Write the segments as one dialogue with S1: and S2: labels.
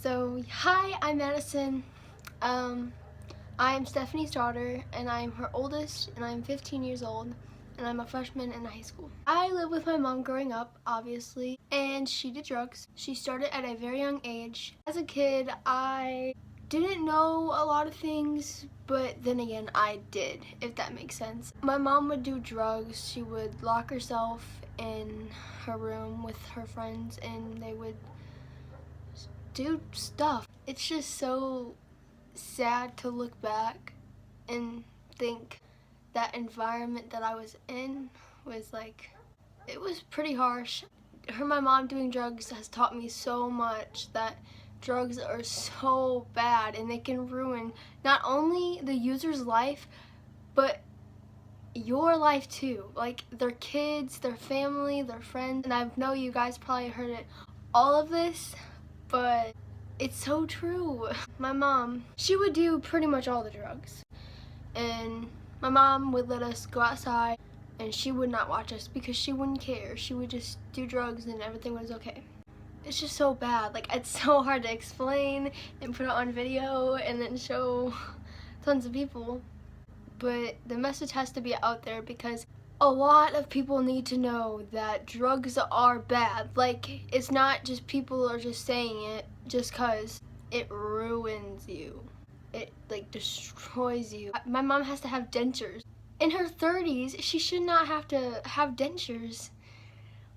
S1: So, hi, I'm Madison. I am Stephanie's daughter, and I'm her oldest, and I'm 15 years old, and I'm a freshman in high school. I lived with my mom growing up, obviously, and she did drugs. She started at a very young age. As a kid, I didn't know a lot of things, but then again, I did, if that makes sense. My mom would do drugs. She would lock herself in her room with her friends, and they would do stuff. It's just so sad to look back and think that environment that I was in was like, it was pretty harsh. My mom doing drugs has taught me so much that drugs are so bad and they can ruin not only the user's life, but your life too. Like their kids, their family, their friends. And I know you guys probably heard it, all of this, but it's so true. My mom, she would do pretty much all the drugs. And my mom would let us go outside and she would not watch us because she wouldn't care. She would just do drugs and everything was okay. It's just so bad. Like, it's so hard to explain and put it on video and then show tons of people. But the message has to be out there because a lot of people need to know that drugs are bad. Like, it's not just people are just saying it just cause it ruins you. It like destroys you. My mom has to have dentures. In her 30s, she should not have to have dentures.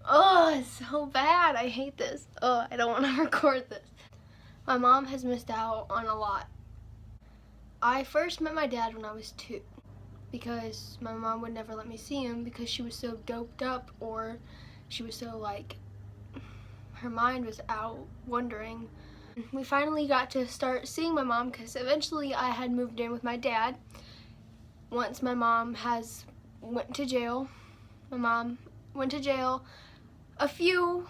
S1: Oh, it's so bad. I hate this. Oh, I don't want to record this. My mom has missed out on a lot. I first met my dad when I was 2 because my mom would never let me see him because she was so doped up, or she was so like, her mind was out wandering. We finally got to start seeing my mom because eventually I had moved in with my dad. Once my mom went to jail. My mom went to jail a few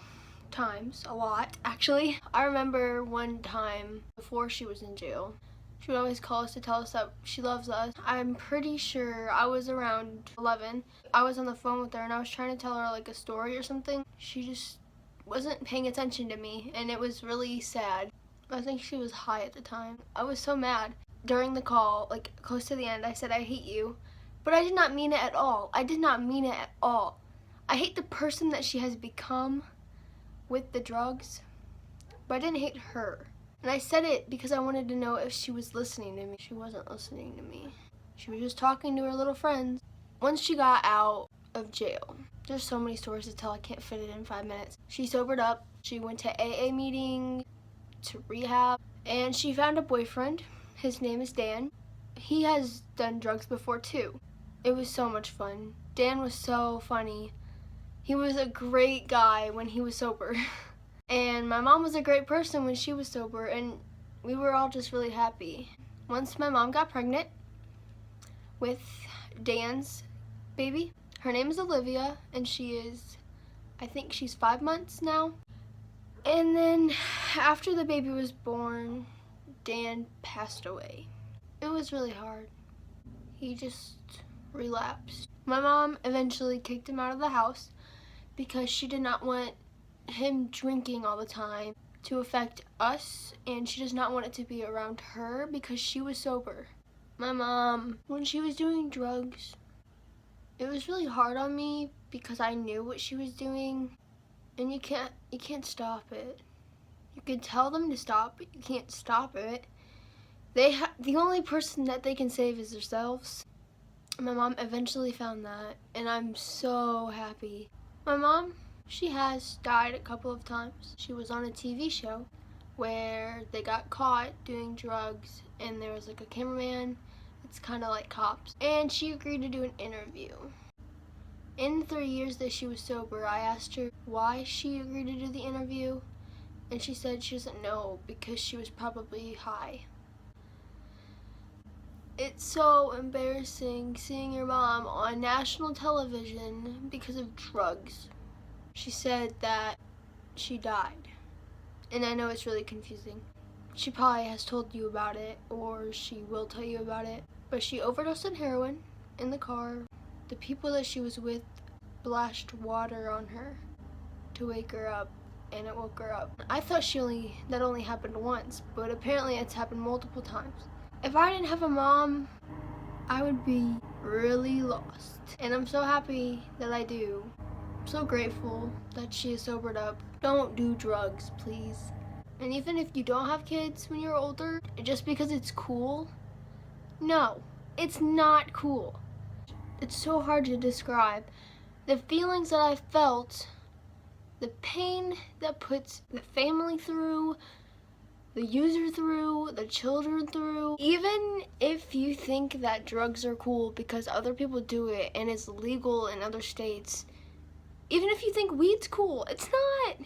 S1: times, a lot actually. I remember one time before she was in jail, she would always call us to tell us that she loves us. I'm pretty sure I was around 11. I was on the phone with her and I was trying to tell her like a story or something. She just wasn't paying attention to me and it was really sad. I think she was high at the time. I was so mad. During the call, like close to the end, I said I hate you, but I did not mean it at all. I did not mean it at all. I hate the person that she has become with the drugs, but I didn't hate her. And I said it because I wanted to know if she was listening to me. She wasn't listening to me. She was just talking to her little friends. Once she got out of jail, there's so many stories to tell, I can't fit it in 5 minutes. She sobered up, she went to AA meeting, to rehab, and she found a boyfriend. His name is Dan. He has done drugs before too. It was so much fun. Dan was so funny. He was a great guy when he was sober. And my mom was a great person when she was sober, and we were all just really happy. Once my mom got pregnant with Dan's baby, her name is Olivia, and I think she's 5 months now. And then after the baby was born, Dan passed away. It was really hard. He just relapsed. My mom eventually kicked him out of the house because she did not want him drinking all the time to affect us, and she does not want it to be around her because she was sober. My mom, when she was doing drugs, it was really hard on me because I knew what she was doing, and you can't stop it. You can tell them to stop, but you can't stop it. The only person that they can save is themselves. My mom eventually found that, and I'm so happy. My mom, she has died a couple of times. She was on a TV show where they got caught doing drugs, and there was like a cameraman. It's kind of like Cops. And she agreed to do an interview. In the 3 years that she was sober, I asked her why she agreed to do the interview, and she said she doesn't know because she was probably high. It's so embarrassing seeing your mom on national television because of drugs. She said that she died, and I know it's really confusing. She probably has told you about it, or she will tell you about it, but she overdosed on heroin in the car. The people that she was with splashed water on her to wake her up, and it woke her up. I thought that only happened once, but apparently it's happened multiple times. If I didn't have a mom, I would be really lost. And I'm so happy that I do. I'm so grateful that she is sobered up. Don't do drugs, please. And even if you don't have kids when you're older, just because it's cool, no, it's not cool. It's so hard to describe. The feelings that I felt, the pain that puts the family through, the user through, the children through. Even if you think that drugs are cool because other people do it and it's legal in other states, even if you think weed's cool, it's not.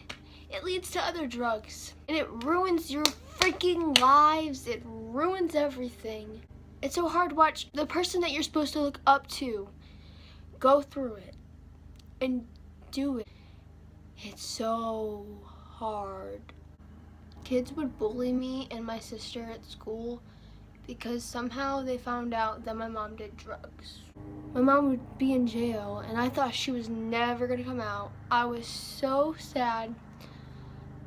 S1: It leads to other drugs and it ruins your freaking lives. It ruins everything. It's so hard to watch the person that you're supposed to look up to go through it and do it. It's so hard. Kids would bully me and my sister at school because somehow they found out that my mom did drugs. My mom would be in jail and I thought she was never gonna come out. I was so sad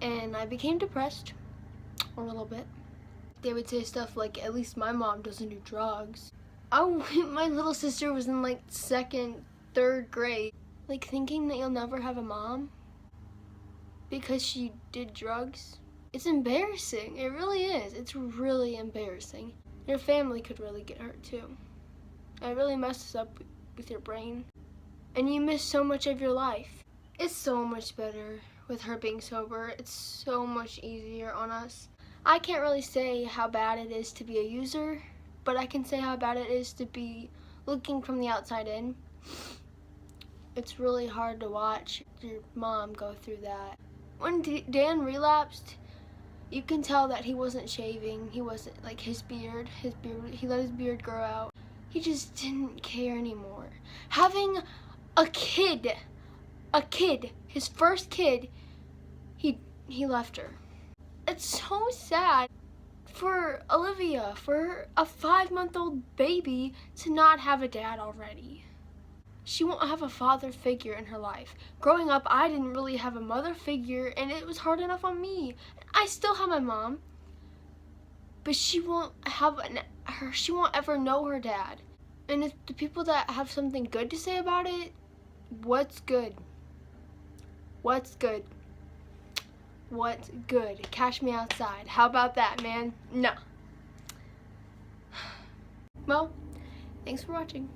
S1: and I became depressed a little bit. They would say stuff like, at least my mom doesn't do drugs. My little sister was in like 2nd, 3rd grade. Like thinking that you'll never have a mom because she did drugs. It's embarrassing. It really is. It's really embarrassing. Your family could really get hurt too. It really messes up with your brain. And you miss so much of your life. It's so much better with her being sober. It's so much easier on us. I can't really say how bad it is to be a user, but I can say how bad it is to be looking from the outside in. It's really hard to watch your mom go through that. When Dan relapsed, you can tell that he wasn't shaving. He wasn't, like, his beard, he let his beard grow out. He just didn't care anymore. Having a kid, his first kid, he left her. It's so sad for Olivia, for a 5-month-old baby to not have a dad already. She won't have a father figure in her life. Growing up, I didn't really have a mother figure, and it was hard enough on me. I still have my mom, but she won't ever know her dad. And if the people that have something good to say about it, what's good? What's good? What's good? Cash me outside. How about that, man? No. Well, thanks for watching.